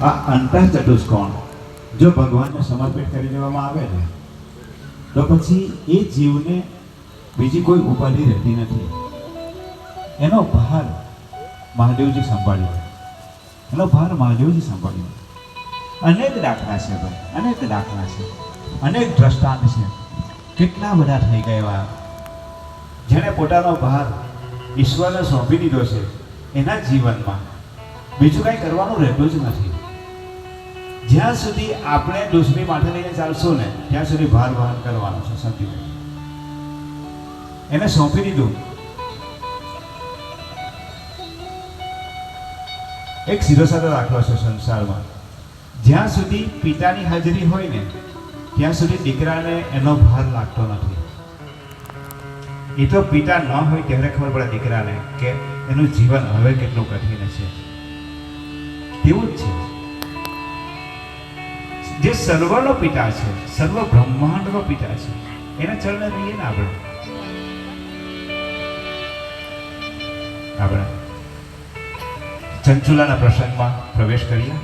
આ અંતઃચતુષ્કોણ જો ભગવાનને સમર્પિત કરી દેવામાં આવે ને તો પછી એ જીવને બીજી કોઈ ઉપાધિ રહેતી નથી. એનો ભાર મહાદેવજી સંભાળ્યો, એનો ભાર મહાદેવજી સંભાળ્યો. અનેક દાખલા છે ભાઈ, અનેક દાખલા છે, અનેક દ્રષ્ટાંત છે. કેટલા બધા થઈ ગયા જેણે પોતાનો ભાર ઈશ્વરને સોંપી દીધો છે. એના જીવનમાં બીજું કાંઈ કરવાનું રહેતું જ નથી. જ્યાં સુધી આપણે દુશ્મની માથે લઈને ચાલશું ને ત્યાં સુધી ભાર વહન કરવાનો છે. સમજી એને સોંપી દીધું. એક સીધો સાધો દાખલો છે સંસારમાં. જ્યાં સુધી પિતાની હાજરી હોય ને ત્યાં સુધી દીકરાને એનો ભાર લાગતો નથી. એ તો પિતા ન હોય ત્યારે ખબર પડે દીકરાને કે એનું જીવન હવે કેટલું કઠિન છે. તેવું જ છે જે સર્વનો પિતા છે, સર્વ બ્રહ્માંડનો પિતા છે, એના ચરણે રહીએ ને આપણે ચંચુલાના પ્રસંગમાં પ્રવેશ કરીએ.